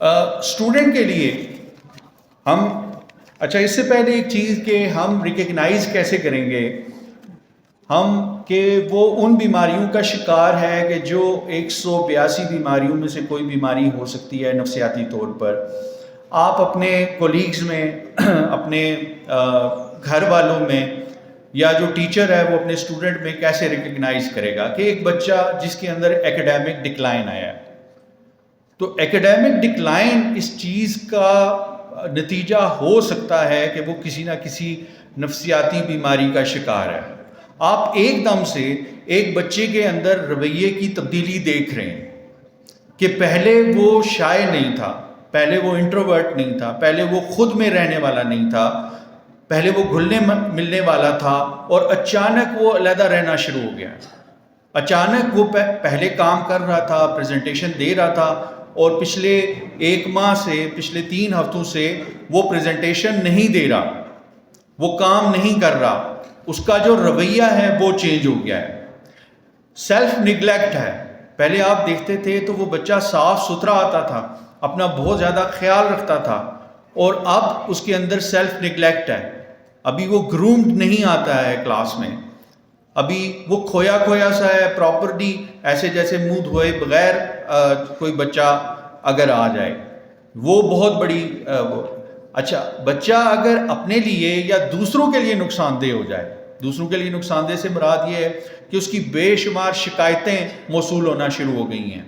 Student کے لیے ہم اچھا اس سے پہلے ایک چیز کہ ہم ریکگنائز کیسے کریں گے ہم کہ وہ ان بیماریوں کا شکار ہے کہ جو 182 بیماریوں میں سے کوئی بیماری ہو سکتی ہے نفسیاتی طور پر. آپ اپنے کولیگز میں اپنے گھر والوں میں یا جو ٹیچر ہے وہ اپنے اسٹوڈنٹ میں کیسے ریکگنائز کرے گا کہ ایک بچہ جس کے اندر ایکیڈیمک ڈکلائن آیا ہے. تو ایکیڈیمک ڈکلائن اس چیز کا نتیجہ ہو سکتا ہے کہ وہ کسی نہ کسی نفسیاتی بیماری کا شکار ہے. آپ ایک دم سے ایک بچے کے اندر رویے کی تبدیلی دیکھ رہے ہیں کہ پہلے وہ شائع نہیں تھا، پہلے وہ انٹروورٹ نہیں تھا، پہلے وہ خود میں رہنے والا نہیں تھا، پہلے وہ گھلنے ملنے والا تھا اور اچانک وہ علیحدہ رہنا شروع ہو گیا. اچانک وہ پہلے کام کر رہا تھا، پریزنٹیشن دے رہا تھا اور پچھلے 1 ماہ سے پچھلے 3 ہفتوں سے وہ پریزنٹیشن نہیں دے رہا، وہ کام نہیں کر رہا. اس کا جو رویہ ہے وہ چینج ہو گیا ہے. سیلف نگلیکٹ ہے. پہلے آپ دیکھتے تھے تو وہ بچہ صاف ستھرا آتا تھا، اپنا بہت زیادہ خیال رکھتا تھا، اور اب اس کے اندر سیلف نگلیکٹ ہے. ابھی وہ گرومڈ نہیں آتا ہے کلاس میں، ابھی وہ کھویا کھویا سا ہے، پراپرلی ایسے جیسے منہ دھوئے بغیر کوئی بچہ اگر آ جائے وہ بہت بڑی اچھا بچہ اگر اپنے لیے یا دوسروں کے لیے نقصان دہ ہو جائے، دوسروں کے لیے نقصان دہ سے مراد یہ ہے کہ اس کی بے شمار شکایتیں موصول ہونا شروع ہو گئی ہیں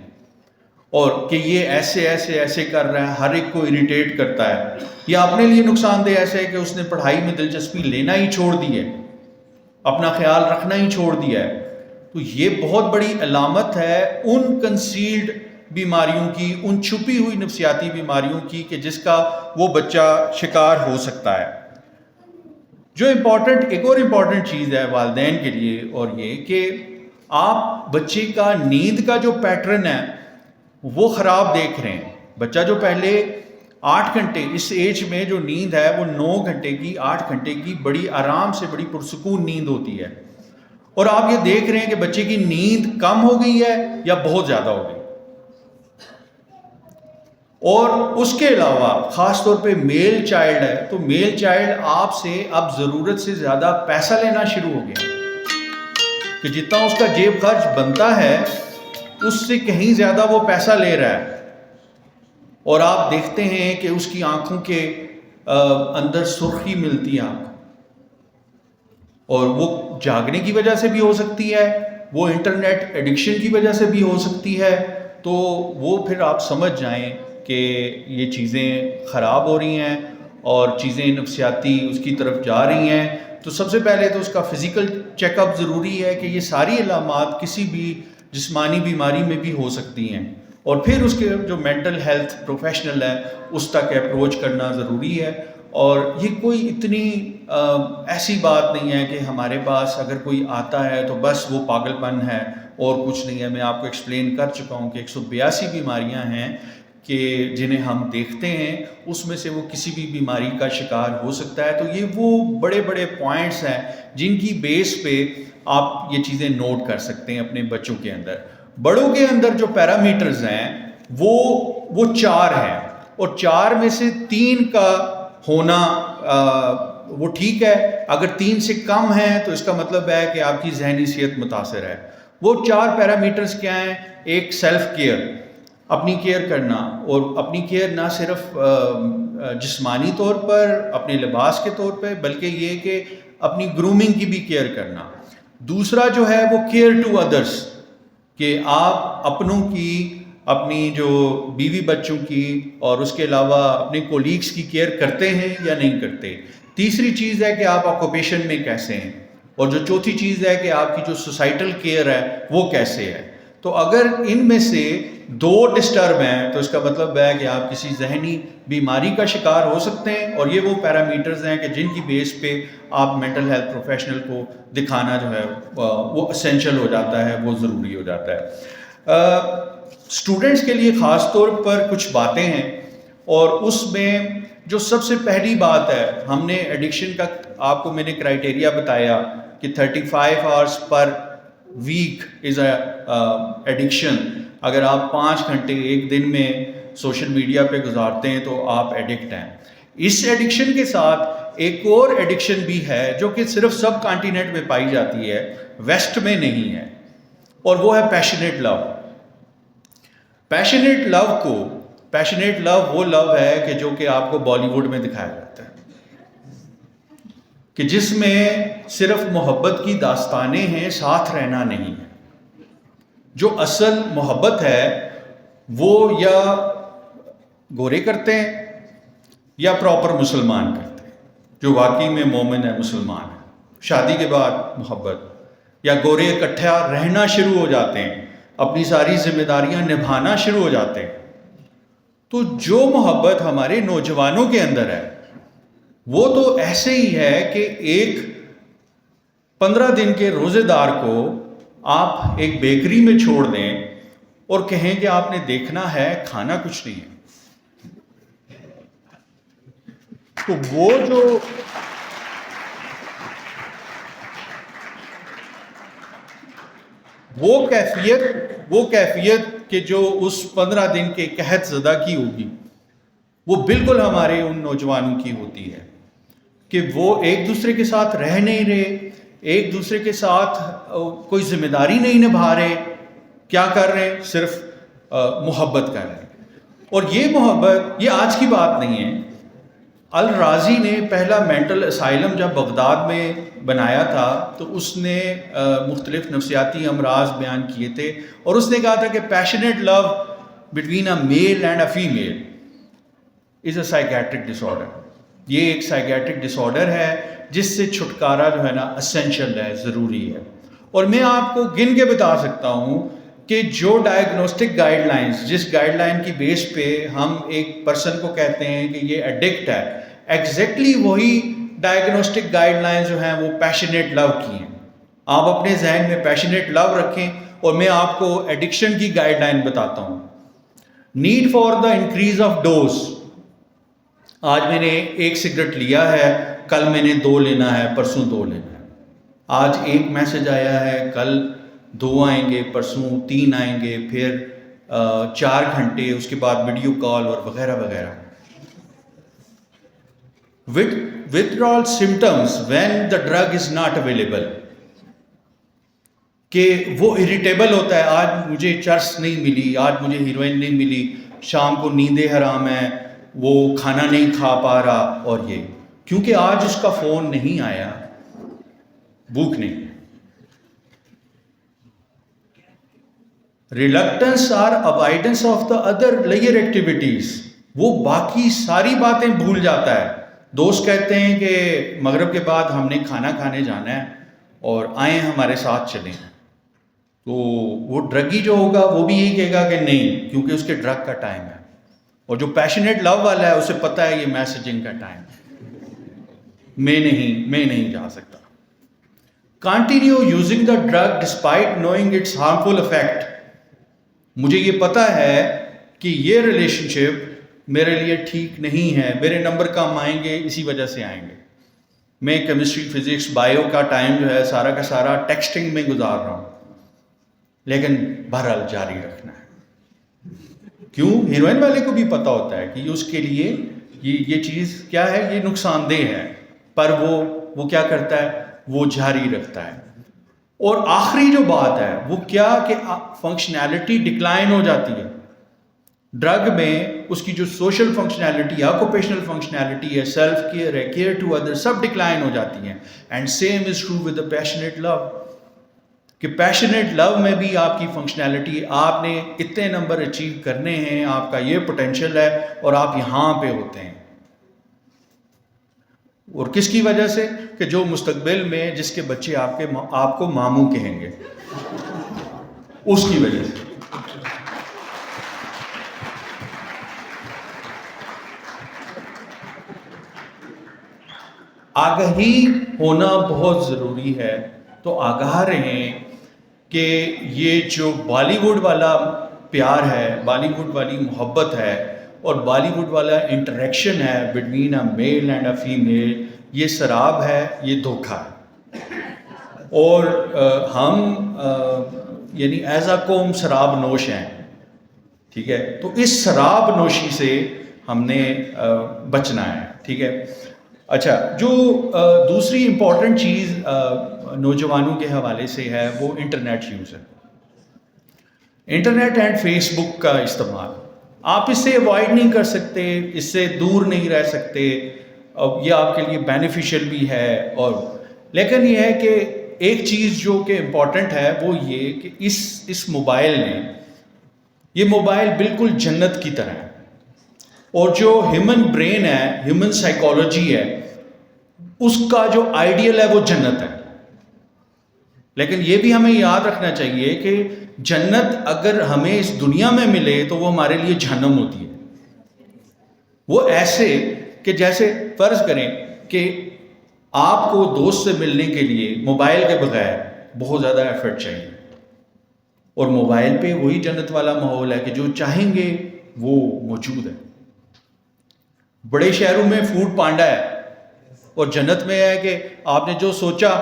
اور کہ یہ ایسے ایسے ایسے کر رہا ہے، ہر ایک کو اریٹیٹ کرتا ہے، یا اپنے لیے نقصان دہ ایسے ہے کہ اس نے پڑھائی میں دلچسپی لینا ہی چھوڑ دی ہے، اپنا خیال رکھنا ہی چھوڑ دیا ہے. تو یہ بہت بڑی علامت ہے ان کنسیلڈ بیماریوں کی، ان چھپی ہوئی نفسیاتی بیماریوں کی کہ جس کا وہ بچہ شکار ہو سکتا ہے. جو ایک اور امپورٹنٹ چیز ہے والدین کے لیے، اور یہ کہ آپ بچے کا نیند کا جو پیٹرن ہے وہ خراب دیکھ رہے ہیں. بچہ جو پہلے 8 گھنٹے اس ایج میں جو نیند ہے وہ 9 گھنٹے کی 8 گھنٹے کی بڑی آرام سے بڑی پرسکون نیند ہوتی ہے، اور آپ یہ دیکھ رہے ہیں کہ بچے کی نیند کم ہو گئی ہے یا بہت زیادہ ہو گئی. اور اس کے علاوہ خاص طور پہ میل چائلڈ ہے تو میل چائلڈ آپ سے اب ضرورت سے زیادہ پیسہ لینا شروع ہو گیا کہ جتنا اس کا جیب خرچ بنتا ہے اس سے کہیں زیادہ وہ پیسہ لے رہا ہے. اور آپ دیکھتے ہیں کہ اس کی آنکھوں کے اندر سرخی ملتی ہے آپ کو، اور وہ جاگنے کی وجہ سے بھی ہو سکتی ہے، وہ انٹرنیٹ ایڈکشن کی وجہ سے بھی ہو سکتی ہے. تو وہ پھر آپ سمجھ جائیں کہ یہ چیزیں خراب ہو رہی ہیں اور چیزیں نفسیاتی اس کی طرف جا رہی ہیں. تو سب سے پہلے تو اس کا فزیکل چیک اپ ضروری ہے کہ یہ ساری علامات کسی بھی جسمانی بیماری میں بھی ہو سکتی ہیں، اور پھر اس کے جو مینٹل ہیلتھ پروفیشنل ہے اس تک اپروچ کرنا ضروری ہے. اور یہ کوئی اتنی ایسی بات نہیں ہے کہ ہمارے پاس اگر کوئی آتا ہے تو بس وہ پاگل پن ہے اور کچھ نہیں ہے. میں آپ کو ایکسپلین کر چکا ہوں کہ 182 بیماریاں ہیں کہ جنہیں ہم دیکھتے ہیں، اس میں سے وہ کسی بھی بیماری کا شکار ہو سکتا ہے. تو یہ وہ بڑے بڑے پوائنٹس ہیں جن کی بیس پہ آپ یہ چیزیں نوٹ کر سکتے ہیں اپنے بچوں کے اندر. بڑوں کے اندر جو پیرامیٹرز ہیں وہ 4 ہیں، اور 4 میں سے 3 کا ہونا وہ ٹھیک ہے. اگر 3 سے کم ہے تو اس کا مطلب ہے کہ آپ کی ذہنی صحت متاثر ہے. وہ 4 پیرامیٹرز کیا ہیں؟ ایک سیلف کیئر، اپنی کیئر کرنا، اور اپنی کیئر نہ صرف جسمانی طور پر اپنے لباس کے طور پہ بلکہ یہ کہ اپنی گرومنگ کی بھی کیئر کرنا. دوسرا جو ہے وہ کیئر ٹو ادرس، کہ آپ اپنوں کی، اپنی جو بیوی بچوں کی اور اس کے علاوہ اپنے کولیگز کی کیئر کرتے ہیں یا نہیں کرتے. تیسری چیز ہے کہ آپ آکوپیشن میں کیسے ہیں، اور جو چوتھی چیز ہے کہ آپ کی جو سوسائٹل کیئر ہے وہ کیسے ہے. تو اگر ان میں سے 2 ڈسٹرب ہیں تو اس کا مطلب ہے کہ آپ کسی ذہنی بیماری کا شکار ہو سکتے ہیں، اور یہ وہ پیرامیٹرز ہیں کہ جن کی بیس پہ آپ مینٹل ہیلتھ پروفیشنل کو دکھانا جو ہے وہ اسینشل ہو جاتا ہے، وہ ضروری ہو جاتا ہے. اسٹوڈنٹس کے لیے خاص طور پر کچھ باتیں ہیں، اور اس میں جو سب سے پہلی بات ہے، ہم نے ایڈکشن کا آپ کو میں نے کرائٹیریا بتایا کہ 35 آورس پر ویک از اے ایڈکشن. اگر آپ 5 گھنٹے ایک دن میں سوشل میڈیا پہ گزارتے ہیں تو آپ ایڈکٹ ہیں. اس ایڈکشن کے ساتھ ایک اور ایڈکشن بھی ہے جو کہ صرف سب کانٹیننٹ میں پائی جاتی ہے, ویسٹ میں نہیں ہے, اور وہ ہے پیشنیٹ لو. پیشنیٹ لو وہ لو ہے کہ جو کہ آپ کو بالی ووڈ میں دکھایا جاتا ہے, کہ جس میں صرف محبت کی داستانیں ہیں, ساتھ رہنا نہیں ہے. جو اصل محبت ہے وہ یا گورے کرتے ہیں یا پراپر مسلمان کرتے ہیں, جو واقعی میں مومن ہے, مسلمان ہے. شادی کے بعد محبت, یا گورے اکٹھا رہنا شروع ہو جاتے ہیں, اپنی ساری ذمہ داریاں نبھانا شروع ہو جاتے ہیں. تو جو محبت ہمارے نوجوانوں کے اندر ہے وہ تو ایسے ہی ہے کہ ایک 15 دن کے روزے دار کو آپ ایک بیکری میں چھوڑ دیں اور کہیں کہ آپ نے دیکھنا ہے, کھانا کچھ نہیں ہے. تو وہ کیفیت کہ جو اس 15 دن کے قحط زدہ کی ہوگی, وہ بالکل ہمارے ان نوجوانوں کی ہوتی ہے کہ وہ ایک دوسرے کے ساتھ رہ نہیں رہے, ایک دوسرے کے ساتھ کوئی ذمہ داری نہیں نبھا رہے. کیا کر رہے ہیں؟ صرف محبت کر رہے ہیں. اور یہ محبت یہ آج کی بات نہیں ہے. الرازی نے پہلا مینٹل اسائلم جب بغداد میں بنایا تھا تو اس نے مختلف نفسیاتی امراض بیان کیے تھے, اور اس نے کہا تھا کہ passionate love between a male and a female is a psychiatric ڈس آرڈر. یہ ایک سائیکیٹرک ڈس آرڈر ہے جس سے چھٹکارا جو ہے نا اسینشل ہے, ضروری ہے. اور میں آپ کو گن کے بتا سکتا ہوں کہ جو ڈائگنوسٹک گائیڈ لائنز, جس گائیڈ لائن کی بیس پہ ہم ایک پرسن کو کہتے ہیں کہ یہ ایڈکٹ ہے, ایگزیکٹلی وہی ڈائگنوسٹک گائیڈ لائنز جو ہیں وہ پیشنیٹ لو کی ہیں. آپ اپنے ذہن میں پیشنیٹ لو رکھیں, اور میں آپ کو ایڈکشن کی گائیڈ لائن بتاتا ہوں. Need for the increase of dose. آج میں نے 1 سگریٹ لیا ہے, کل میں نے 2 لینا ہے, پرسوں 2 لینا ہے. آج 1 میسج آیا ہے, کل 2 آئیں گے, پرسوں 3 آئیں گے, پھر 4 گھنٹے, اس کے بعد ویڈیو کال اور وغیرہ وغیرہ. withdrawal symptoms when the drug is not available. کہ وہ اریٹیبل ہوتا ہے, آج مجھے چرس نہیں ملی, آج مجھے ہیروئن نہیں ملی, شام کو نیندیں حرام ہیں, وہ کھانا نہیں کھا پا رہا, اور یہ کیونکہ آج اس کا فون نہیں آیا, بھوک نہیں. ریلکٹنس اور avoidance of the other layer activities. وہ باقی ساری باتیں بھول جاتا ہے. دوست کہتے ہیں کہ مغرب کے بعد ہم نے کھانا کھانے جانا ہے اور آئیں ہمارے ساتھ چلیں, تو وہ ڈرگی جو ہوگا وہ بھی یہی کہے گا کہ نہیں, کیونکہ اس کے ڈرگ کا ٹائم ہے. اور جو پیشنیٹ لو والا ہے اسے پتہ ہے یہ میسیجنگ کا ٹائم ہے, میں نہیں جا سکتا. Continue using the drug despite knowing its harmful effect. مجھے یہ پتہ ہے کہ یہ ریلیشن شپ میرے لیے ٹھیک نہیں ہے, میرے نمبر کم آئیں گے, اسی وجہ سے آئیں گے. میں کیمسٹری, فزکس, بائیو کا ٹائم جو ہے سارا کا سارا ٹیکسٹنگ میں گزار رہا ہوں, لیکن بہرحال جاری رکھنا ہے. کیوں؟ ہیروئن والے کو بھی پتہ ہوتا ہے کہ اس کے لیے یہ چیز کیا ہے, یہ نقصان دہ ہے, پر وہ کیا کرتا ہے, وہ جاری رکھتا ہے. اور آخری جو بات ہے وہ کیا کہ فنکشنالٹی ڈکلائن ہو جاتی ہے. ڈرگ میں اس کی جو سوشل فنکشنالٹی, آکوپیشنل فنکشنالٹی ہے, سیلف کیئر ہے, کیئر ٹو ادر, سب ڈکلائن ہو جاتی ہیں. And same is true with the passionate love, کہ پیشنیٹ لو میں بھی آپ کی فنکشنالٹی, آپ نے اتنے نمبر اچیو کرنے ہیں, آپ کا یہ پوٹینشیل ہے, اور آپ یہاں پہ ہوتے ہیں. اور کس کی وجہ سے؟ کہ جو مستقبل میں جس کے بچے آپ کو ماموں کہیں گے, اس کی وجہ سے. آگہی ہونا بہت ضروری ہے. تو آگاہ رہیں کہ یہ جو بالی ووڈ والا پیار ہے, بالی ووڈ والی محبت ہے, اور بالی ووڈ والا انٹریکشن ہے between a male and a female, یہ سراب ہے, یہ دھوکہ ہے. اور ہم یعنی ایز اے قوم شراب نوش ہیں. ٹھیک ہے. تو اس شراب نوشی سے ہم نے بچنا ہے. ٹھیک ہے. اچھا, جو دوسری امپورٹنٹ چیز نوجوانوں کے حوالے سے ہے وہ انٹرنیٹ یوز ہے. انٹرنیٹ اینڈ فیس بک کا استعمال آپ اس سے اوائڈ نہیں کر سکتے, اس سے دور نہیں رہ سکتے, یہ آپ کے لیے بینیفیشیل بھی ہے. اور لیکن یہ ہے کہ ایک چیز جو کہ امپورٹنٹ ہے وہ یہ کہ اس موبائل نے, یہ موبائل بالکل جنت کی طرح ہے. اور جو ہیومن برین ہے, ہیومن سائیکالوجی ہے, اس کا جو آئیڈیل ہے وہ جنت ہے. لیکن یہ بھی ہمیں یاد رکھنا چاہیے کہ جنت اگر ہمیں اس دنیا میں ملے تو وہ ہمارے لیے جہنم ہوتی ہے. وہ ایسے کہ جیسے فرض کریں کہ آپ کو دوست سے ملنے کے لیے موبائل کے بغیر بہت زیادہ ایفرٹ چاہیے, اور موبائل پہ وہی جنت والا ماحول ہے کہ جو چاہیں گے وہ موجود ہے. بڑے شہروں میں فوڈ پانڈا ہے, اور جنت میں ہے کہ آپ نے جو سوچا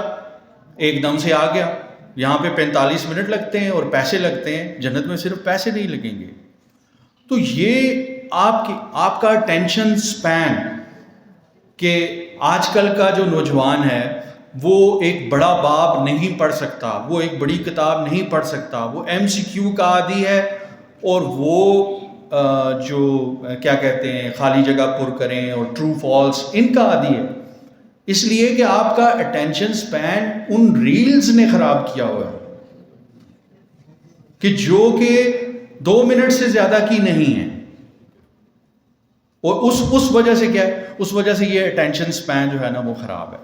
ایک دم سے آ گیا. یہاں پہ 45 منٹ لگتے ہیں اور پیسے لگتے ہیں, جنت میں صرف پیسے نہیں لگیں گے. تو یہ آپ کا ٹینشن سپین, کہ آج کل کا جو نوجوان ہے وہ ایک بڑا باب نہیں پڑھ سکتا, وہ ایک بڑی کتاب نہیں پڑھ سکتا, وہ MCQ کا عادی ہے, اور وہ جو کیا کہتے ہیں خالی جگہ پر کریں اور ٹرو فالس ان کا عادی ہے. اس لیے کہ آپ کا اٹینشن سپین ان ریلز نے خراب کیا ہوا ہے, کہ جو کہ 2 منٹ سے زیادہ کی نہیں ہے. اور اس وجہ سے کیا ہے, اس وجہ سے یہ اٹینشن سپین جو ہے نا وہ خراب ہے.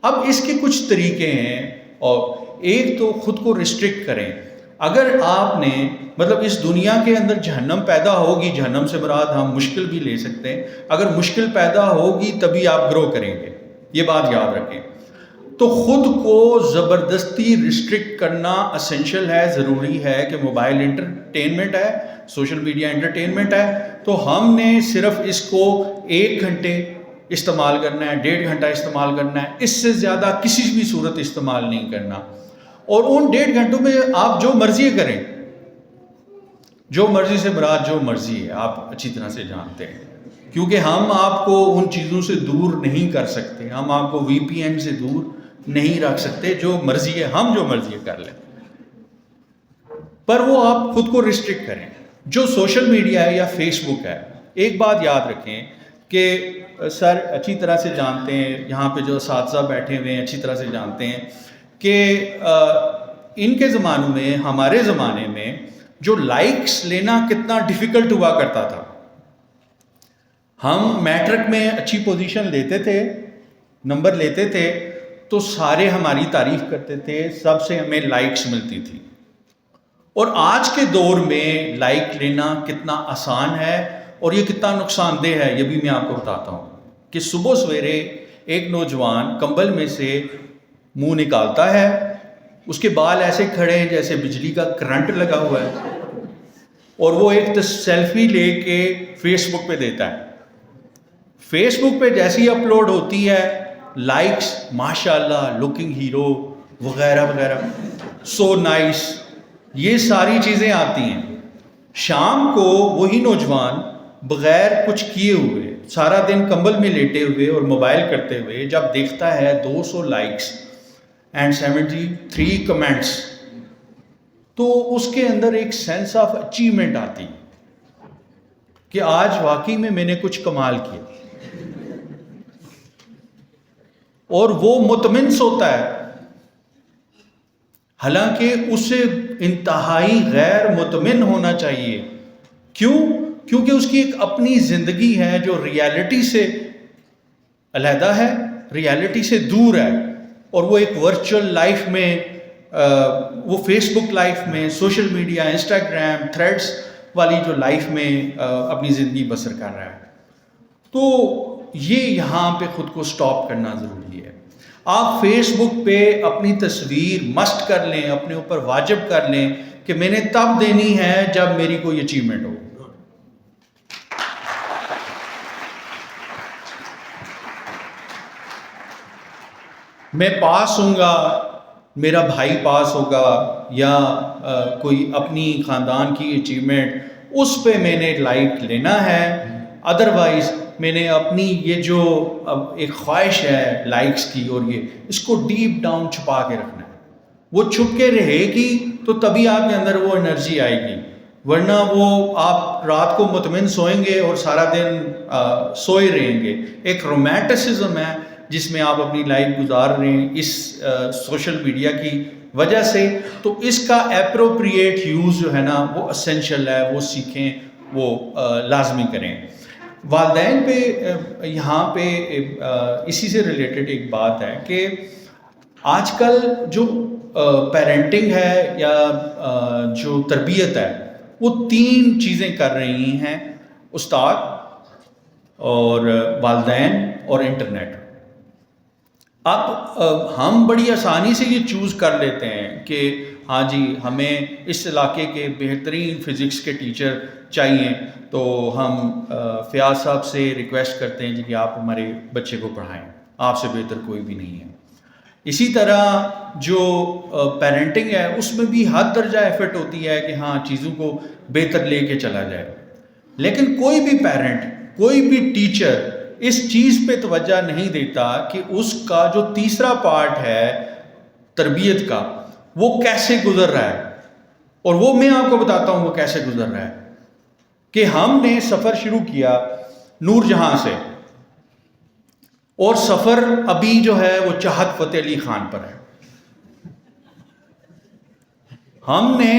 اب اس کے کچھ طریقے ہیں, اور ایک تو خود کو ریسٹرکٹ کریں. اگر آپ نے مطلب اس دنیا کے اندر جہنم پیدا ہوگی, جہنم سے مراد ہم مشکل بھی لے سکتے ہیں, اگر مشکل پیدا ہوگی تبھی آپ گرو کریں گے, یہ بات یاد رکھیں. تو خود کو زبردستی ریسٹرکٹ کرنا اسینشل ہے, ضروری ہے کہ موبائل انٹرٹینمنٹ ہے, سوشل میڈیا انٹرٹینمنٹ ہے, تو ہم نے صرف اس کو 1 گھنٹے استعمال کرنا ہے, 1.5 گھنٹہ استعمال کرنا ہے, اس سے زیادہ کسی بھی صورت استعمال نہیں کرنا. اور ان 1.5 گھنٹوں میں آپ جو مرضی کریں, جو مرضی سے مراد جو مرضی ہے, آپ اچھی طرح سے جانتے ہیں, کیونکہ ہم آپ کو ان چیزوں سے دور نہیں کر سکتے, ہم آپ کو VPN سے دور نہیں رکھ سکتے. جو مرضی ہے ہم جو مرضی کر لیں, پر وہ آپ خود کو ریسٹرکٹ کریں. جو سوشل میڈیا ہے یا فیس بک ہے, ایک بات یاد رکھیں کہ سر اچھی طرح سے جانتے ہیں, یہاں پہ جو اساتذہ بیٹھے ہوئے ہیں اچھی طرح سے جانتے ہیں کہ ان کے زمانوں میں, ہمارے زمانے میں جو لائکس لینا کتنا ڈیفیکلٹ ہوا کرتا تھا. ہم میٹرک میں اچھی پوزیشن لیتے تھے, نمبر لیتے تھے, تو سارے ہماری تعریف کرتے تھے, سب سے ہمیں لائکس ملتی تھی. اور آج کے دور میں لائک لینا کتنا آسان ہے اور یہ کتنا نقصان دہ ہے, یہ بھی میں آپ کو بتاتا ہوں. کہ صبح سویرے ایک نوجوان کمبل میں سے منہ نکالتا ہے, اس کے بال ایسے کھڑے ہیں جیسے بجلی کا کرنٹ لگا ہوا ہے, اور وہ ایک سیلفی لے کے فیس بک پہ دیتا ہے. فیس بک پہ جیسی اپلوڈ ہوتی ہے, لائکس ماشاء اللہ, لکنگ ہیرو وغیرہ وغیرہ, سو نائس, یہ ساری چیزیں آتی ہیں. شام کو وہی نوجوان بغیر کچھ کیے ہوئے, سارا دن کمبل میں لیٹے ہوئے اور موبائل کرتے ہوئے جب دیکھتا ہے 200 لائکس اینڈ 73 کمنٹس, تو اس کے اندر ایک سینس آف اچیومنٹ آتی کہ آج واقعی میں نے کچھ کمال کیا, اور وہ مطمئن ہوتا ہے. حالانکہ اسے انتہائی غیر مطمئن ہونا چاہیے. کیوں؟ کیونکہ اس کی ایک اپنی زندگی ہے جو ریالٹی سے علیحدہ ہے, ریالٹی سے دور ہے, اور وہ ایک ورچوئل لائف میں, وہ فیس بک لائف میں, سوشل میڈیا, انسٹاگرام, تھریڈس والی جو لائف میں اپنی زندگی بسر کر رہا ہے. تو یہ یہاں پہ خود کو سٹاپ کرنا ضروری ہے. آپ فیس بک پہ اپنی تصویر مسٹ کر لیں, اپنے اوپر واجب کر لیں کہ میں نے تب دینی ہے جب میری کوئی اچیومنٹ ہو. میں پاس ہوں گا, میرا بھائی پاس ہوگا, یا کوئی اپنی خاندان کی اچیومنٹ, اس پہ میں نے لائک لینا ہے، ادروائز میں نے اپنی یہ جو ایک خواہش ہے لائکس کی اور یہ اس کو ڈیپ ڈاؤن چھپا کے رکھنا ہے. وہ چھپ کے رہے گی تو تبھی آپ کے اندر وہ انرجی آئے گی، ورنہ وہ آپ رات کو مطمئن سوئیں گے اور سارا دن سوئے رہیں گے. ایک رومانٹسزم ہے جس میں آپ اپنی لائف گزار رہے ہیں اس سوشل میڈیا کی وجہ سے، تو اس کا اپروپریٹ یوز جو ہے نا وہ اسینشل ہے، وہ سیکھیں، وہ لازمی کریں. والدین پہ یہاں پہ اسی سے ریلیٹڈ ایک بات ہے کہ آج کل جو پیرنٹنگ ہے یا جو تربیت ہے وہ 3 چیزیں کر رہی ہیں، استاد اور والدین اور انٹرنیٹ. اب ہم بڑی آسانی سے یہ چوز کر لیتے ہیں کہ ہاں جی ہمیں اس علاقے کے بہترین فزکس کے ٹیچر چاہیے، تو ہم فیاض صاحب سے ریکویسٹ کرتے ہیں جی کہ آپ ہمارے بچے کو پڑھائیں، آپ سے بہتر کوئی بھی نہیں ہے. اسی طرح جو پیرنٹنگ ہے اس میں بھی حد درجہ ایفرٹ ہوتی ہے کہ ہاں چیزوں کو بہتر لے کے چلا جائے، لیکن کوئی بھی پیرنٹ، کوئی بھی ٹیچر اس چیز پہ توجہ نہیں دیتا کہ اس کا جو تیسرا پارٹ ہے تربیت کا وہ کیسے گزر رہا ہے. اور وہ میں آپ کو بتاتا ہوں وہ کیسے گزر رہا ہے. کہ ہم نے سفر شروع کیا نور جہاں سے، اور سفر ابھی جو ہے وہ چاہت فتح علی خان پر ہے. ہم نے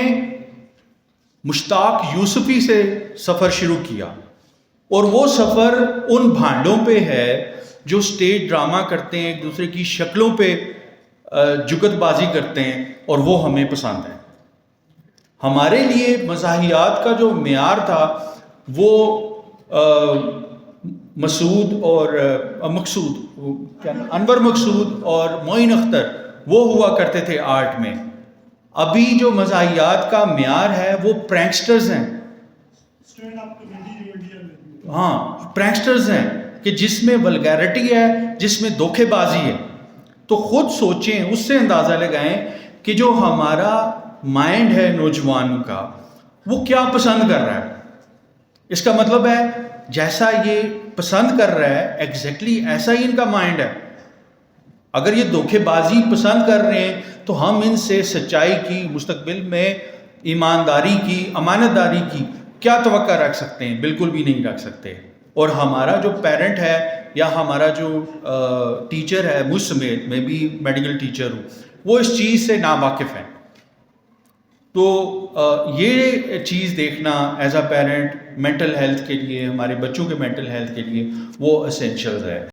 مشتاق یوسفی سے سفر شروع کیا، اور وہ سفر ان بھانڈوں پہ ہے جو سٹیج ڈرامہ کرتے ہیں، ایک دوسرے کی شکلوں پہ جگت بازی کرتے ہیں، اور وہ ہمیں پسند ہے. ہمارے لیے مزاحیات کا جو معیار تھا وہ مسعود اور مقصود انور مقصود اور معین اختر وہ ہوا کرتے تھے آرٹ میں. ابھی جو مزاحیات کا معیار ہے وہ پرینکسٹرز ہیں. ہاں پرینکسٹرز ہیں کہ جس میں ولگیرٹی ہے، جس میں دھوکے بازی ہے. تو خود سوچیں، اس سے اندازہ لگائیں کہ جو ہمارا مائنڈ ہے نوجوان کا وہ کیا پسند کر رہا ہے. اس کا مطلب ہے جیسا یہ پسند کر رہا ہے ایگزیکٹلی ایسا ہی ان کا مائنڈ ہے. اگر یہ دھوکے بازی پسند کر رہے ہیں تو ہم ان سے سچائی کی، مستقبل میں ایمانداری کی، امانت داری کی کیا توقع رکھ سکتے ہیں؟ بالکل بھی نہیں رکھ سکتے. اور ہمارا جو پیرنٹ ہے یا ہمارا جو ٹیچر ہے، مجھ سمیت، میں بھی میڈیکل ٹیچر ہوں، وہ اس چیز سے ناواقف ہیں. تو یہ چیز دیکھنا as a parent mental health کے لیے، ہمارے بچوں کے مینٹل ہیلتھ کے لیے وہ اسینشل ہے.